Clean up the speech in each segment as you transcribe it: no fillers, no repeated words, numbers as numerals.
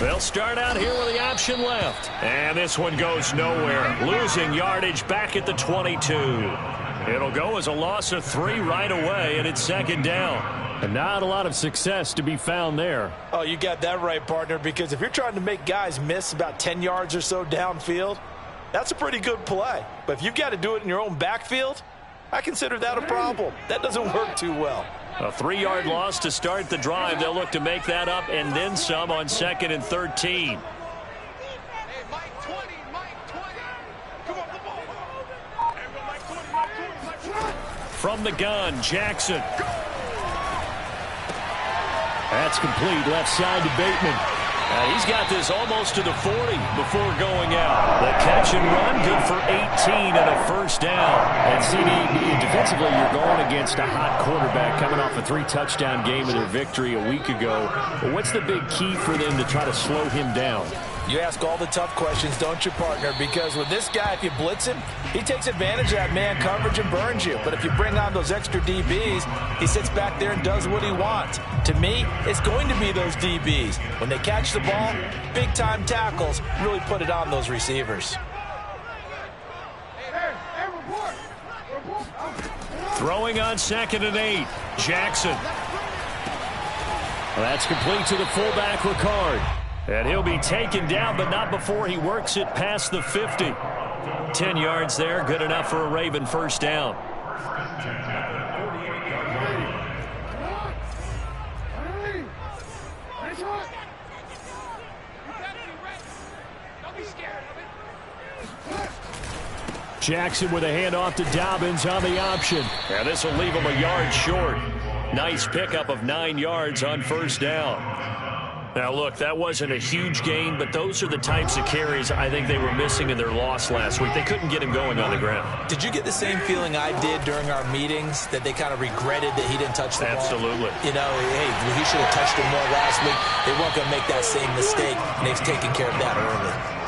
They'll start out here with the option left. And this one goes nowhere. Losing yardage back at the 22. It'll go as a loss of 3 right away, and it's second down. And not a lot of success to be found there. Oh, you got that right, partner, because if you're trying to make guys miss about 10 yards or so downfield, that's a pretty good play. But if you've got to do it in your own backfield, I consider that a problem. That doesn't work too well. A 3-yard loss to start the drive. They'll look to make that up and then some on 2nd and 13. From the gun, Jackson. That's complete left side to Bateman. He's got this almost to the 40 before going out. The catch and run, good for 18 and a first down. And CD, defensively, you're going against a hot quarterback coming off a 3-touchdown game of their victory a week ago. But what's the big key for them to try to slow him down? You ask all the tough questions, don't you, partner? Because with this guy, if you blitz him, he takes advantage of that man coverage and burns you. But if you bring on those extra DBs, he sits back there and does what he wants. To me, it's going to be those DBs. When they catch the ball, big-time tackles really put it on those receivers. Throwing on 2nd and 8. Jackson. That's complete to the fullback, Ricard. And he'll be taken down, but not before he works it past the 50. 10 yards there, good enough for a Raven first down. Jackson with a handoff to Dobbins on the option. And this will leave him a yard short. Nice pickup of 9 yards on first down. Now, look, that wasn't a huge gain, but those are the types of carries I think they were missing in their loss last week. They couldn't get him going on the ground. Did you get the same feeling I did during our meetings, that they kind of regretted that he didn't touch the ball? Absolutely. You know, hey, he should have touched him more last week. They weren't going to make that same mistake, and they've taken care of that early.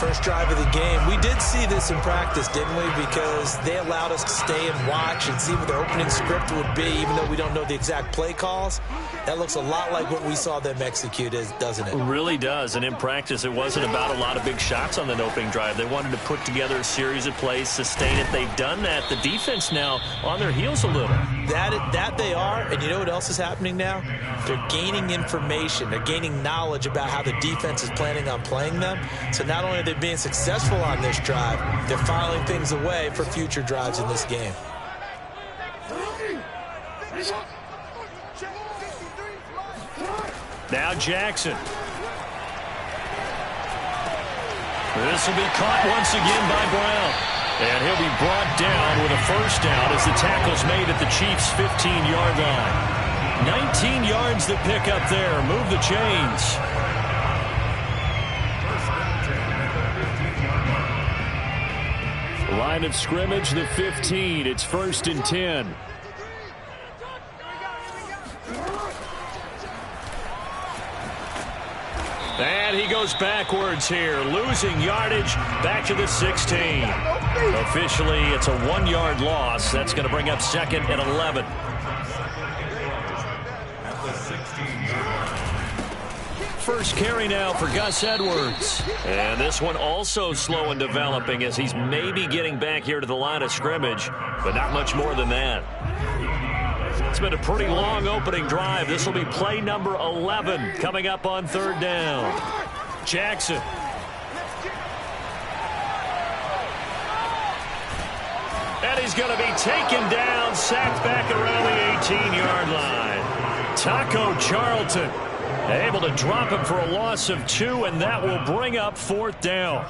First drive of the game. We did see this in practice, didn't we? Because they allowed us to stay and watch and see what their opening script would be, even though we don't know the exact play calls. That looks a lot like what we saw them execute, doesn't it? It really does. And in practice, it wasn't about a lot of big shots on the opening drive. They wanted to put together a series of plays, sustain it. They've done that. The defense now on their heels a little. That they are. And you know what else is happening now? They're gaining information. They're gaining knowledge about how the defense is planning on playing them. So not only are they being successful on this drive, they're filing things away for future drives in this game. Now Jackson. This will be caught once again by Brown. And he'll be brought down with a first down as the tackle's made at the Chiefs' 15-yard line. 19 yards to pick up there. Move the chains. Line of scrimmage, the 15. It's 1st and 10. And he goes backwards here, losing yardage back to the 16. Officially, it's a 1-yard loss. That's going to bring up 2nd and 11. First carry now for Gus Edwards. And this one also slow in developing as he's maybe getting back here to the line of scrimmage, but not much more than that. It's been a pretty long opening drive. This will be play number 11 coming up on 3rd down. Jackson. And he's going to be taken down, sacked back around the 18-yard line. Taco Charlton able to drop him for a loss of 2, and that will bring up 4th down.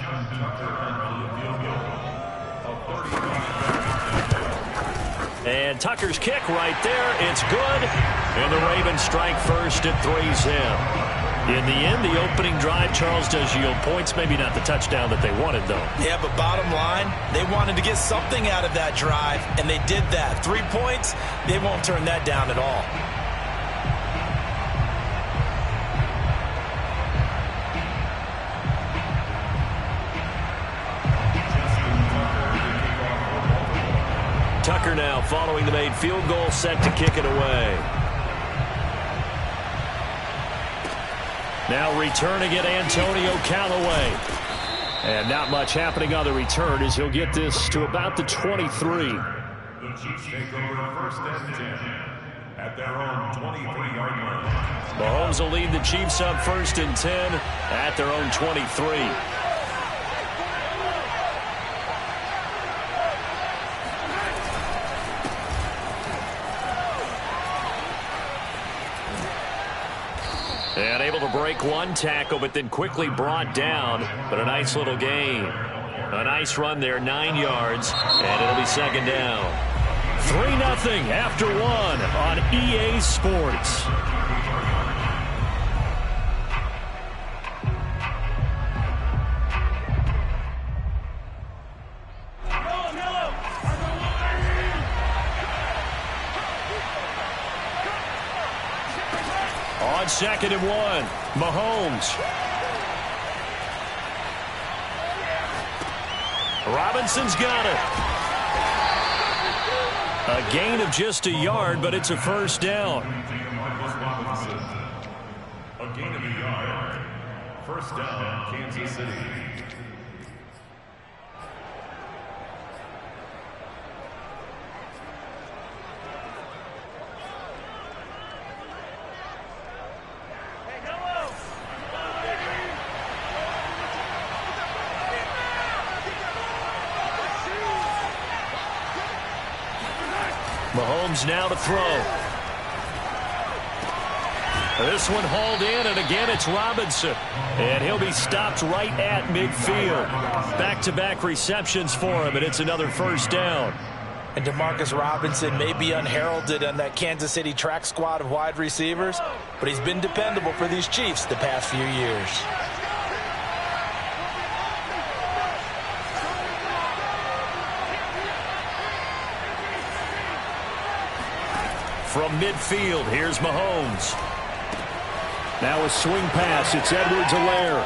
And Tucker's kick right there. It's good. And the Ravens strike first at 3-0. In the end, the opening drive, Charles, does yield points. Maybe not the touchdown that they wanted, though. Yeah, but bottom line, they wanted to get something out of that drive, and they did that. 3 points, they won't turn that down at all. Tucker now following the made field goal, set to kick it away. Now returning it, Antonio Callaway. And not much happening on the return as he'll get this to about the 23. The Chiefs take over first and 10 at their own 23-yard line. Mahomes will lead the Chiefs up first and 10 at their own 23. And able to break one tackle, but then quickly brought down. But a nice little gain. A nice run there, 9 yards, and it'll be second down. 3-0 after one on EA Sports. On 2nd and 1, Mahomes. Robinson's got it. A gain of just a yard, but it's a first down. A gain of a yard. First down, Kansas City. Mahomes now to throw. This one hauled in, and again it's Robinson. And he'll be stopped right at midfield. Back-to-back receptions for him, and it's another first down. And Demarcus Robinson may be unheralded on that Kansas City track squad of wide receivers, but he's been dependable for these Chiefs the past few years. From midfield, here's Mahomes. Now a swing pass. It's Edwards-Helaire.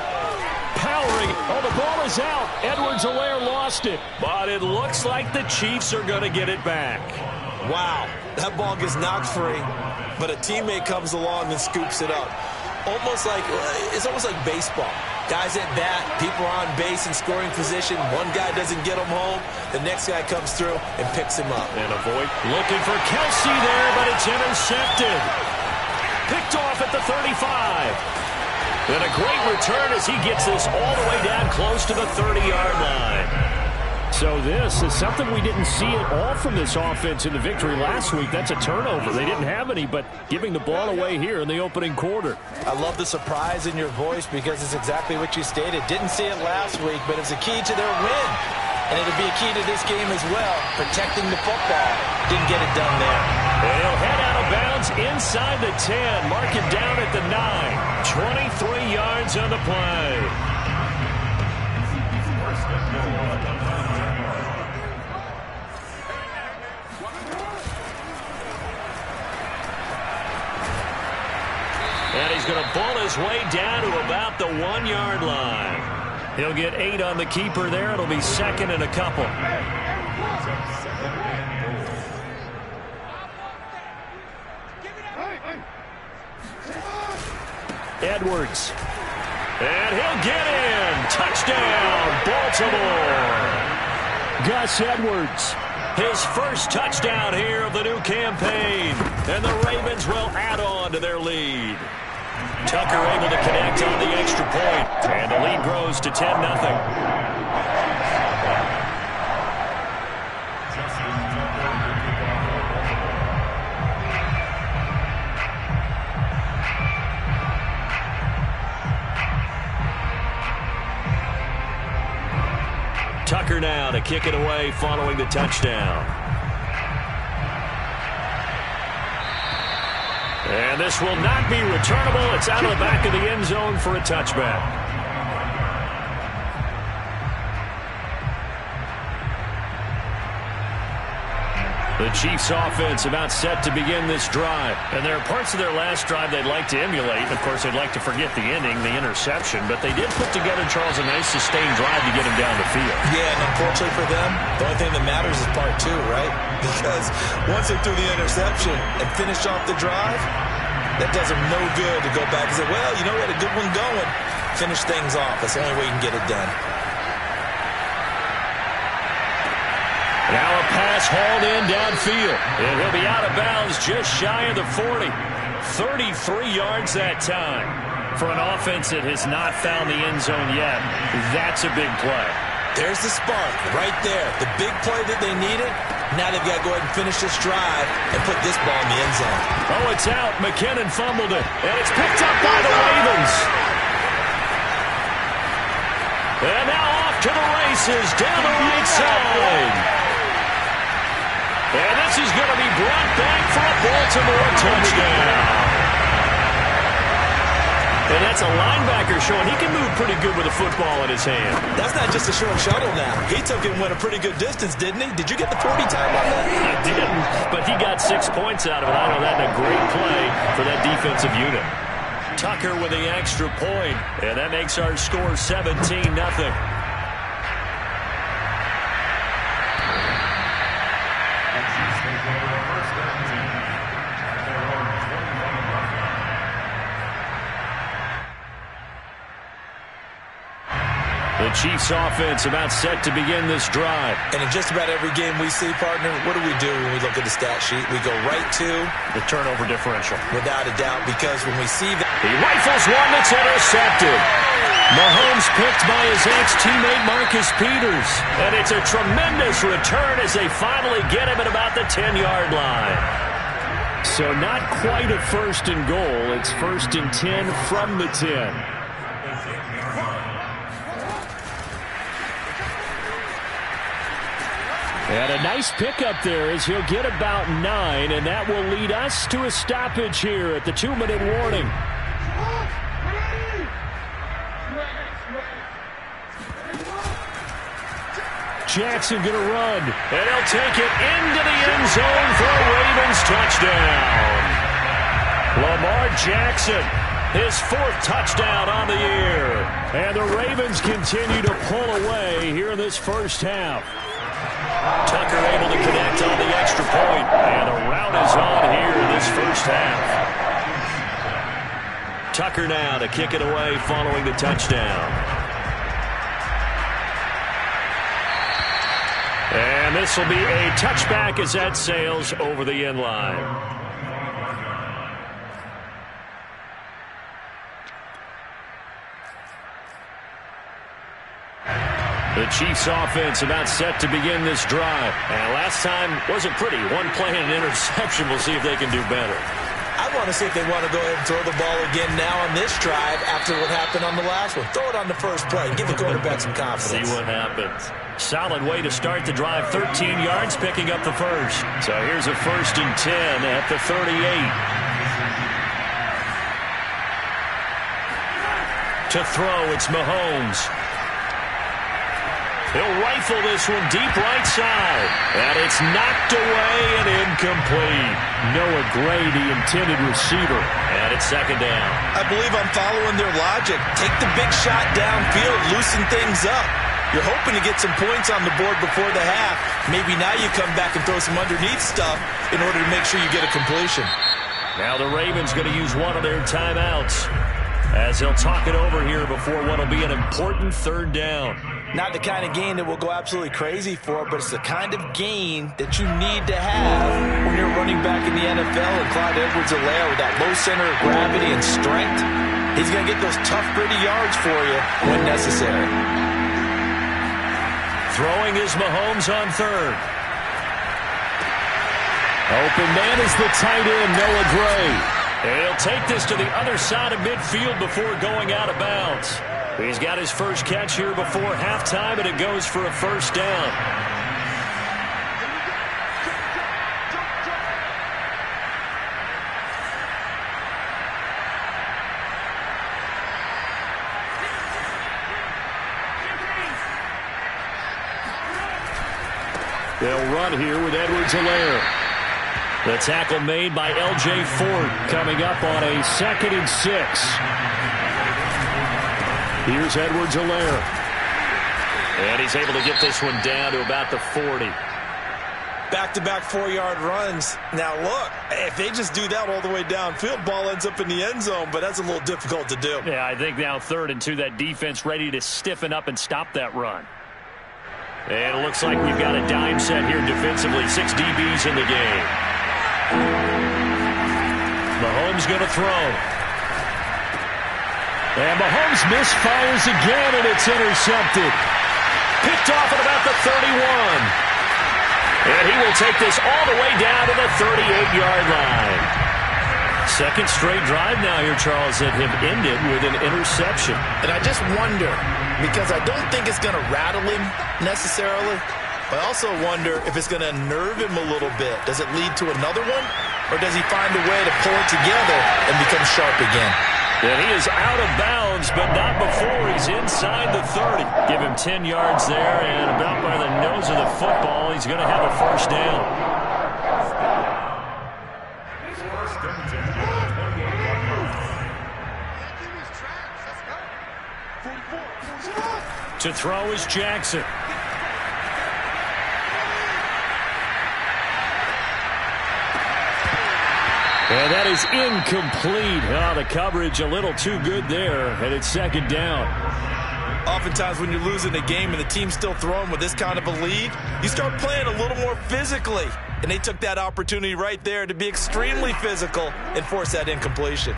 Powering. Oh, the ball is out. Edwards-Helaire lost it. But it looks like the Chiefs are going to get it back. Wow, that ball gets knocked free, but a teammate comes along and scoops it up. It's almost like baseball. Guys at bat, people are on base in scoring position. One guy doesn't get him home. The next guy comes through and picks him up. And avoid looking for Kelsey there, but it's intercepted. Picked off at the 35. And a great return as he gets this all the way down close to the 30-yard line. So this is something we didn't see at all from this offense in the victory last week. That's a turnover. They didn't have any, but giving the ball away here in the opening quarter. I love the surprise in your voice because it's exactly what you stated. Didn't see it last week, but it's a key to their win. And it'll be a key to this game as well, protecting the football. Didn't get it done there. And he'll head out of bounds inside the 10. Mark him down at the 9. 23 yards on the play. And he's going to ball his way down to about the 1-yard line. He'll get 8 on the keeper there. It'll be second and a couple. Edwards. And he'll get in. Touchdown, Baltimore. Gus Edwards. His first touchdown here of the new campaign. And the Ravens will add on to their lead. Tucker able to connect on the extra point. And the lead grows to 10-0. Tucker now to kick it away following the touchdown. And this will not be returnable. It's out of the back of the end zone for a touchback. The Chiefs offense about set to begin this drive. And there are parts of their last drive they'd like to emulate. Of course, they'd like to forget the ending, the interception. But they did put together, Charles, a nice sustained drive to get them down the field. Yeah, and unfortunately for them, the only thing that matters is part 2, right? Because once they threw the interception and finished off the drive, That does him no good to go back and say, well, you know, we had a good one going. Finish things off. That's the only way you can get it done. Now a pass hauled in downfield. And he'll be out of bounds just shy of the 40. 33 yards that time. For an offense that has not found the end zone yet, that's a big play. There's the spark right there. The big play that they needed. Now they've got to go ahead and finish this drive and put this ball in the end zone. Oh, it's out. McKinnon fumbled it. And it's picked up by the Ravens. And now off to the races down the right side. And this is going to be brought back for a Baltimore touchdown. And that's a linebacker showing he can move pretty good with a football in his hand. That's not just a short shuttle now. He took it and went a pretty good distance, didn't he? Did you get the 40 time on that? I didn't, but he got 6 points out of it. I know that's a great play for that defensive unit. Tucker with the extra point, and that makes our score 17-0. The Chiefs offense about set to begin this drive. And in just about every game we see, partner, what do we do when we look at the stat sheet? We go right to the turnover differential. Without a doubt, because when we see that, he rifles one that's intercepted. Mahomes picked by his ex-teammate Marcus Peters. And it's a tremendous return as they finally get him at about the 10-yard line. So not quite a first and goal. It's first and 10 from the 10. And a nice pickup there as he'll get about 9, and that will lead us to a stoppage here at the 2-minute warning. Jackson going to run. And he'll take it into the end zone for a Ravens touchdown. Lamar Jackson, his 4th touchdown on the year. And the Ravens continue to pull away here in this first half. Tucker able to connect on the extra point. And the route is on here in this first half. Tucker now to kick it away following the touchdown. And this will be a touchback as that sails over the end line. The Chiefs offense about set to begin this drive. And last time wasn't pretty. One play and an interception. We'll see if they can do better. I want to see if they want to go ahead and throw the ball again now on this drive after what happened on the last one. Throw it on the first play. Give the quarterback some confidence. See what happens. Solid way to start the drive. 13 yards, picking up the first. So here's a first and 10 at the 38. To throw, it's Mahomes. He'll rifle this one deep right side. And it's knocked away and incomplete. Noah Gray, the intended receiver. And it's second down. I believe I'm following their logic. Take the big shot downfield, loosen things up. You're hoping to get some points on the board before the half. Maybe now you come back and throw some underneath stuff in order to make sure you get a completion. Now the Ravens going to use one of their timeouts as they'll talk it over here before what will be an important third down. Not the kind of gain that we'll go absolutely crazy for, but it's the kind of gain that you need to have when you're running back in the NFL. And Clyde Edwards-Helaire with that low center of gravity and strength, he's going to get those tough, gritty yards for you when necessary. Throwing is Mahomes on third. Open man is the tight end, Noah Gray. And he'll take this to the other side of midfield before going out of bounds. He's got his first catch here before halftime, and it goes for a first down. They'll run here with Edwards-Helaire. The tackle made by L.J. Ford coming up on a 2nd and 6. Here's Edwards-Helaire. And he's able to get this one down to about the 40. Back-to-back 4-yard runs. Now, look, if they just do that all the way downfield, ball ends up in the end zone, but that's a little difficult to do. Yeah, I think now 3rd and 2, that defense ready to stiffen up and stop that run. And it looks like we've got a dime set here defensively. 6 DBs in the game. Mahomes going to throw. And Mahomes misfires again, and it's intercepted. Picked off at about the 31. And he will take this all the way down to the 38-yard line. Second straight drive now here, Charles, that have ended with an interception. And I just wonder, because I don't think it's going to rattle him necessarily, but I also wonder if it's going to nerve him a little bit. Does it lead to another one, or does he find a way to pull it together and become sharp again? And he is out of bounds, but not before he's inside the 30. Give him 10 yards there, and about by the nose of the football, he's going to have a first down. To throw is Jackson. And that is incomplete. Oh, the coverage a little too good there, and it's 2nd down. Oftentimes when you're losing a game and the team's still throwing with this kind of a lead, you start playing a little more physically. And they took that opportunity right there to be extremely physical and force that incompletion.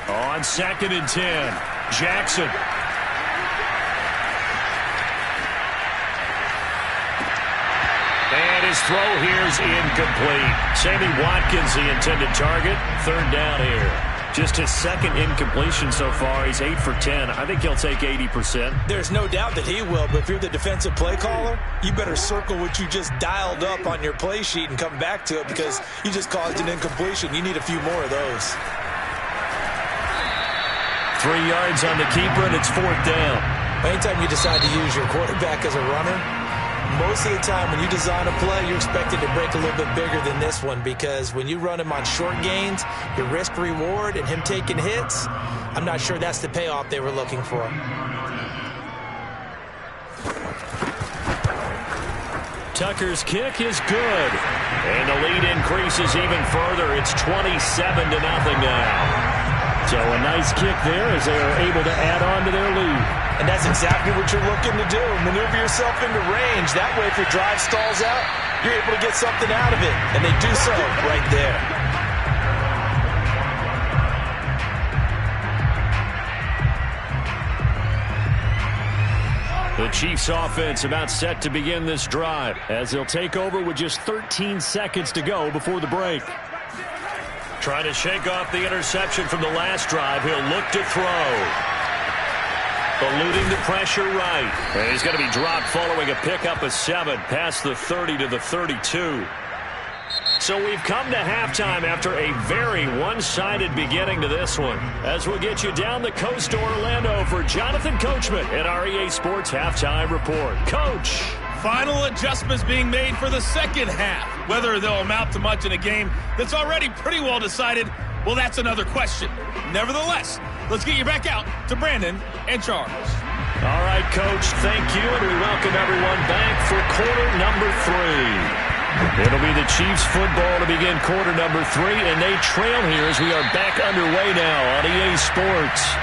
On 2nd and 10, Jackson. And his throw here is incomplete. Sammy Watkins, the intended target. 3rd down here. Just his 2nd incompletion so far. He's 8 for 10. I think he'll take 80%. There's no doubt that he will, but if you're the defensive play caller, you better circle what you just dialed up on your play sheet and come back to it, because you just caused an incompletion. You need a few more of those. 3 yards on the keeper, and it's 4th down. Anytime you decide to use your quarterback as a runner, most of the time when you design a play, you're expected to break a little bit bigger than this one, because when you run him on short gains, your risk-reward and him taking hits, I'm not sure that's the payoff they were looking for. Tucker's kick is good. And the lead increases even further. It's 27-0 now. So a nice kick there as they are able to add on to their lead. And that's exactly what you're looking to do. Maneuver yourself into range. That way, if your drive stalls out, you're able to get something out of it. And they do so right there. The Chiefs offense about set to begin this drive as they'll take over with just 13 seconds to go before the break. Trying to shake off the interception from the last drive. He'll look to throw. Eluding the pressure right. And he's going to be dropped following a pickup of 7 past the 30 to the 32. So we've come to halftime after a very one-sided beginning to this one. As we'll get you down the coast to Orlando for Jonathan Coachman at our EA Sports Halftime Report. Coach. Final adjustments being made for the second half. Whether they'll amount to much in a game that's already pretty well decided, well, that's another question. Nevertheless, let's get you back out to Brandon and Charles. All right, Coach, thank you, and we welcome everyone back for quarter number 3. It'll be the Chiefs football to begin quarter number 3, and they trail here as we are back underway now on EA Sports.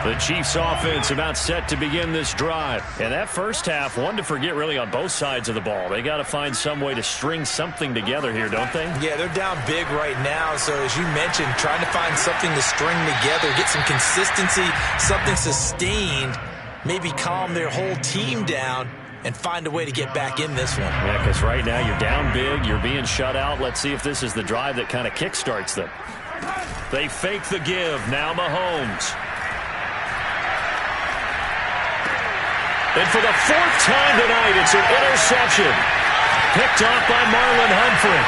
The Chiefs offense about set to begin this drive. And that first half, one to forget really on both sides of the ball. They got to find some way to string something together here, don't they? Yeah, they're down big right now. So as you mentioned, trying to find something to string together, get some consistency, something sustained, maybe calm their whole team down and find a way to get back in this one. Yeah, because right now you're down big, you're being shut out. Let's see if this is the drive that kind of kickstarts them. They fake the give. Now Mahomes. And for the 4th time tonight, it's an interception. Picked off by Marlon Humphrey.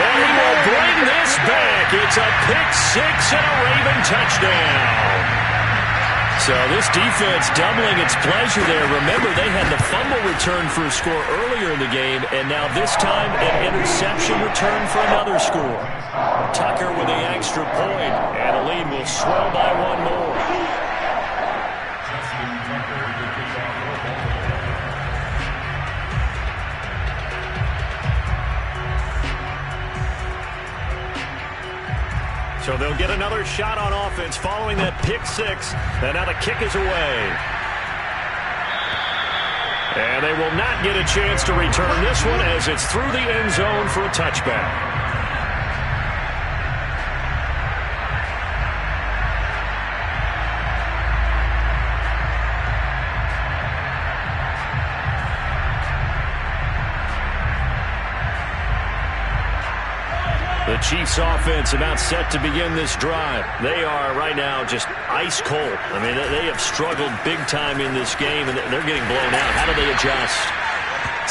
And he will bring this back. It's a pick 6 and a Raven touchdown. So this defense doubling its pleasure there. Remember, they had the fumble return for a score earlier in the game, and now this time an interception return for another score. Tucker with the extra point, and the lead will swell by one more. So they'll get another shot on offense following that pick six. And now the kick is away. And they will not get a chance to return this one as it's through the end zone for a touchback. The Chiefs offense about set to begin this drive. They are right now just ice cold. I mean, they have struggled big time in this game, and they're getting blown out. How do they adjust?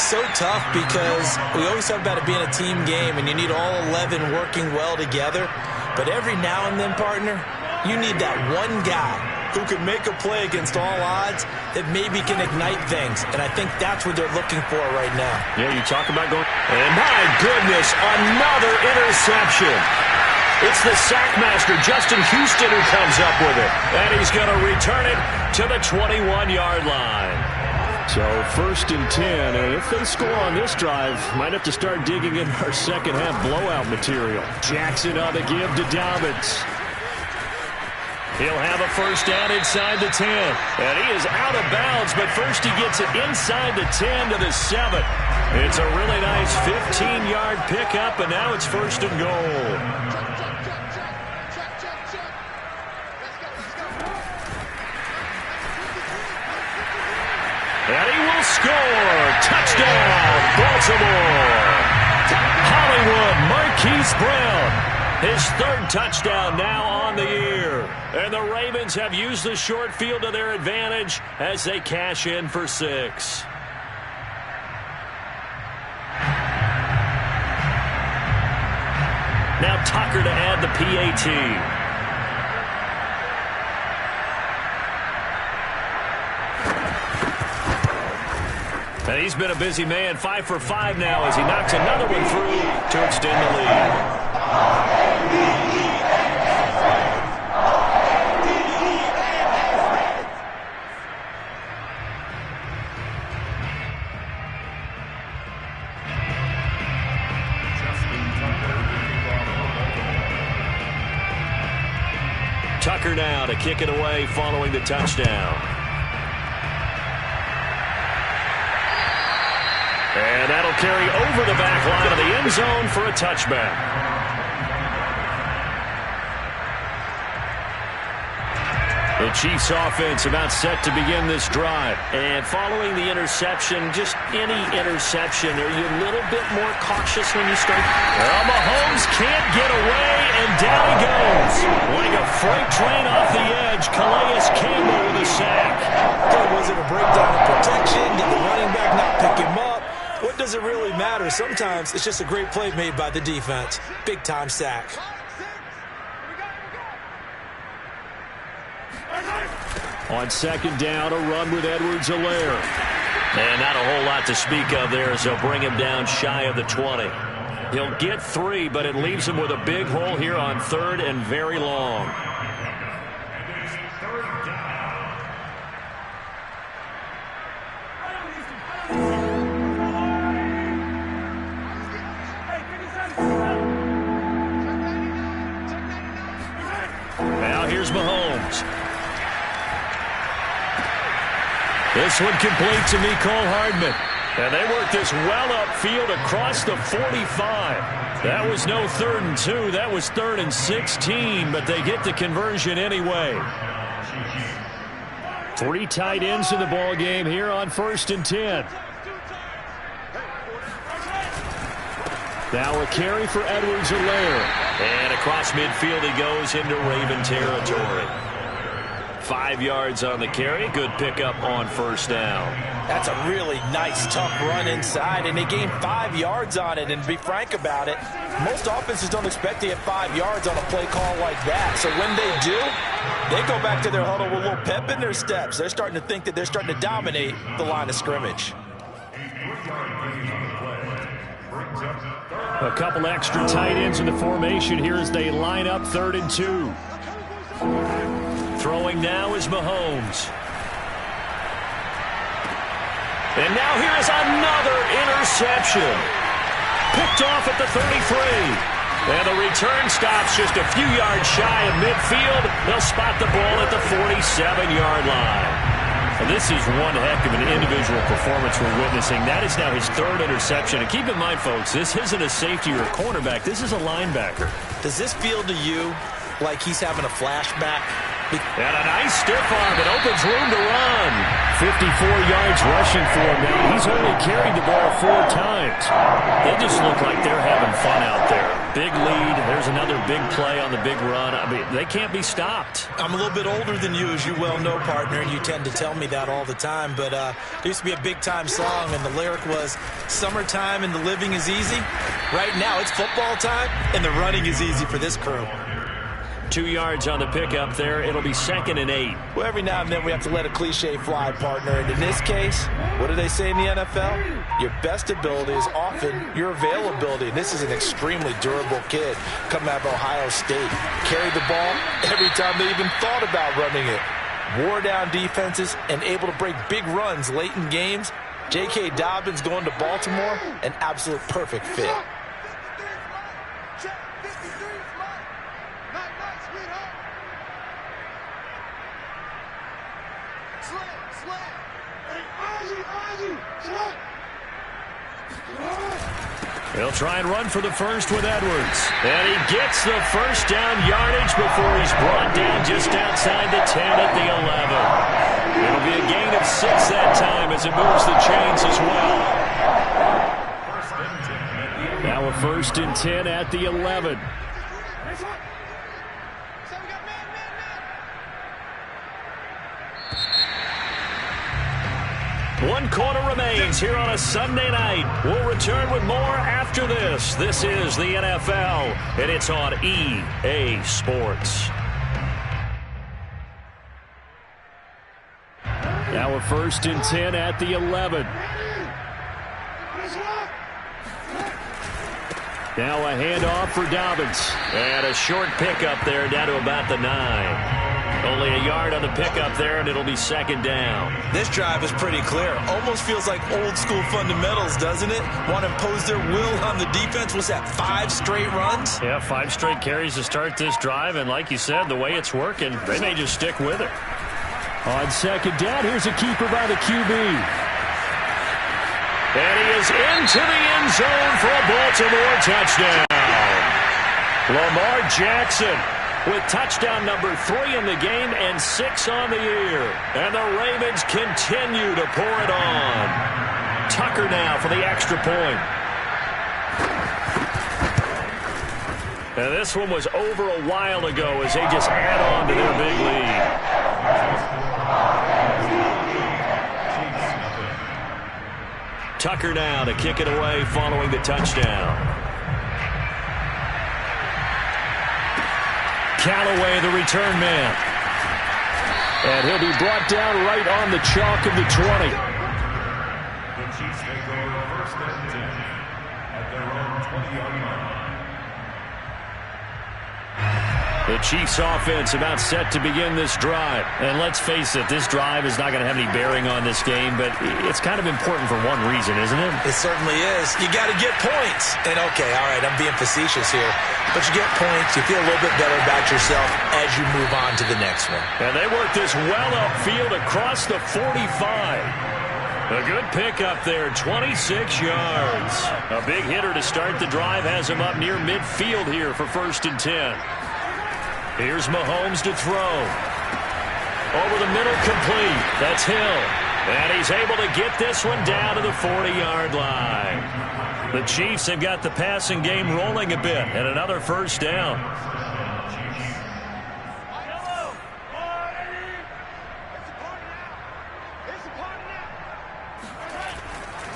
So tough because we always talk about it being a team game, and you need all 11 working well together. But every now and then, partner, you need that one guy who can make a play against all odds that maybe can ignite things. And I think that's what they're looking for right now. Yeah, you talk about going. And my goodness, another interception. It's the sackmaster, Justin Houston, who comes up with it. And he's going to return it to the 21-yard line. So 1st and 10, and if they score on this drive, might have to start digging in our second half blowout material. Jackson on the give to Dobbins. He'll have a first down inside the 10. And he is out of bounds, but first he gets it inside the 10 to the 7. It's a really nice 15-yard pickup, and now it's 1st and goal. And he will score. Touchdown, Baltimore. Hollywood Marquise Brown. His 3rd touchdown now on the year. And the Ravens have used the short field to their advantage as they cash in for 6. Now Tucker to add the PAT. And he's been a busy man, 5 for 5 now as he knocks another one through to extend the lead. Tucker now to kick it away following the touchdown. And that'll carry over the back line of the end zone for a touchback. The Chiefs offense about set to begin this drive. And following the interception, just any interception, are you a little bit more cautious when you start? Well, Mahomes can't get away, and down he goes. Like a freight train off the edge, Calais Campbell with a sack. Was it a breakdown of protection? Did the running back not pick him up? What does it really matter? Sometimes it's just a great play made by the defense. Big-time sack. On 2nd down, a run with Edwards-Helaire. And not a whole lot to speak of there as they'll bring him down shy of the 20. He'll get 3, but it leaves him with a big hole here on 3rd and very long. Now here's Mahomes. This one complete to Mecole Hardman. And they work this well upfield across the 45. That was no 3rd and 2. That was 3rd and 16, but they get the conversion anyway. 3 tight ends in the ball game here on 1st and 10. Now a carry for Edwards-Helaire. And across midfield he goes into Raven territory. 5 yards on the carry. Good pickup on 1st down. That's a really nice, tough run inside, and they gained 5 yards on it. And to be frank about it, Most offenses don't expect to get 5 yards on a play call like that. So when they do, they go back to their huddle with a little pep in their steps. They're starting to think that they're starting to dominate the line of scrimmage. A couple extra tight ends in the formation here as they line up 3rd and 2. Throwing now is Mahomes. And now here is another interception. Picked off at the 33. And the return stops just a few yards shy of midfield. They'll spot the ball at the 47-yard line. And this is one heck of an individual performance we're witnessing. That is now his 3rd interception. And keep in mind, folks, this isn't a safety or a cornerback. This is a linebacker. Does this feel to you like he's having a flashback? And a nice stiff arm. It opens room to run. 54 yards rushing for him now. He's only carried the ball 4 times. They just look like they're having fun out there. Big lead. There's another big play on the big run. I mean, they can't be stopped. I'm a little bit older than you, as you well know, partner, and you tend to tell me that all the time. But there used to be a big-time song, and the lyric was, "Summertime and the living is easy." Right now, it's football time, and the running is easy for this crew. 2 yards on the pickup there. It'll be 2nd and 8. Well, every now and then we have to let a cliche fly, partner. And in this case, what do they say in the NFL? Your best ability is often your availability. And this is an extremely durable kid coming out of Ohio State. Carried the ball every time they even thought about running it. Wore down defenses and able to break big runs late in games. J.K. Dobbins going to Baltimore, an absolute perfect fit. He'll try and run for the first with Edwards. And he gets the first down yardage before he's brought down just outside the 10 at the 11. It'll be a gain of 6 that time as it moves the chains as well. Now a 1st and 10 at the 11. One quarter remains here on a Sunday night. We'll return with more after this. This is the NFL, and it's on EA Sports. Now a 1st and 10 at the 11. Now a handoff for Dobbins. And a short pickup there down to about the 9. Only a yard on the pickup there, and it'll be 2nd down. This drive is pretty clear. Almost feels like old school fundamentals, doesn't it? Want to impose their will on the defense. What's that, 5 straight runs? Yeah, 5 straight carries to start this drive, and like you said, the way it's working, they may just stick with it. On 2nd down, here's a keeper by the QB. And he is into the end zone for a Baltimore touchdown. Lamar Jackson with touchdown number 3 in the game and 6 on the year. And the Ravens continue to pour it on. Tucker now for the extra point. And this one was over a while ago as they just add on to their big lead. Tucker now to kick it away following the touchdown. Callaway, the return man. And he'll be brought down right on the chalk of the 20. The Chiefs take over 1st and 10 at their own 20-yard line. The Chiefs offense about set to begin this drive. And let's face it, this drive is not going to have any bearing on this game, but it's kind of important for one reason, isn't it? It certainly is. You got to get points. And okay, all right, I'm being facetious here. But you get points, you feel a little bit better about yourself as you move on to the next one. And they work this well upfield across the 45. A good pickup there, 26 yards. A big hitter to start the drive has him up near midfield here for 1st and 10. Here's Mahomes to throw. Over the middle, complete. That's Hill. And he's able to get this one down to the 40-yard line. The Chiefs have got the passing game rolling a bit, and another 1st down.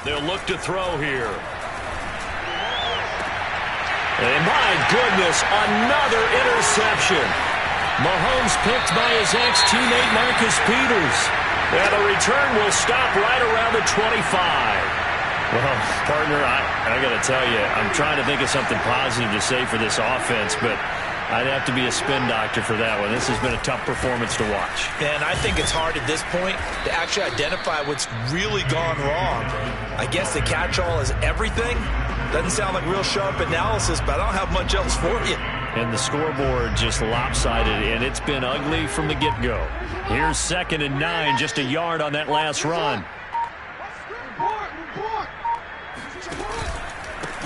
They'll look to throw here. And my goodness, another interception. Mahomes picked by his ex-teammate Marcus Peters. And the return will stop right around the 25. Well, partner, I got to tell you, I'm trying to think of something positive to say for this offense, but I'd have to be a spin doctor for that one. This has been a tough performance to watch. And I think it's hard at this point to actually identify what's really gone wrong. I guess the catch-all is everything. Doesn't sound like real sharp analysis, but I don't have much else for you. And the scoreboard just lopsided, and it's been ugly from the get-go. Here's 2nd and 9, just a yard on that last run.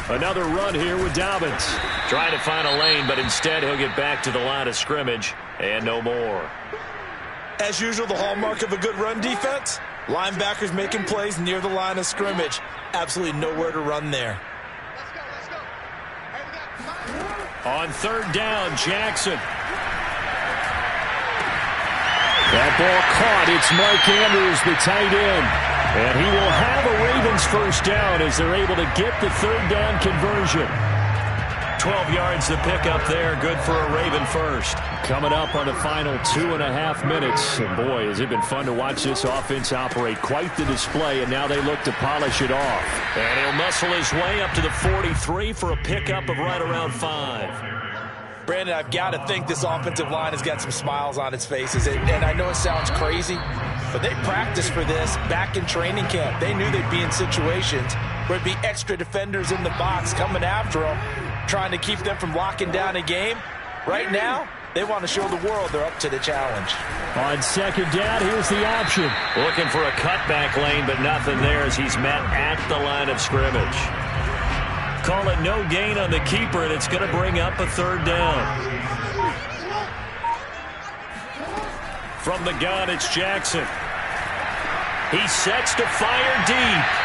Another run here with Dobbins. Trying to find a lane, but instead he'll get back to the line of scrimmage, and no more. As usual, the hallmark of a good run defense, linebackers making plays near the line of scrimmage. Absolutely nowhere to run there. On 3rd down, Jackson. That ball caught. It's Mark Andrews, the tight end. And he will have a Ravens first down as they're able to get the 3rd down conversion. 12 yards to pick up there. Good for a Raven first. Coming up on the final 2.5 minutes. And boy, has it been fun to watch this offense operate. Quite the display, and now they look to polish it off. And he'll muscle his way up to the 43 for a pickup of right around 5. Brandon, I've got to think this offensive line has got some smiles on its faces. And I know it sounds crazy, but they practiced for this back in training camp. They knew they'd be in situations where it'd be extra defenders in the box coming after them, trying to keep them from locking down a game. Right now, they want to show the world they're up to the challenge. On 2nd down, here's the option. Looking for a cutback lane, but nothing there as he's met at the line of scrimmage. Call it no gain on the keeper, and it's going to bring up a 3rd down. From the gun, it's Jackson. He sets to fire deep.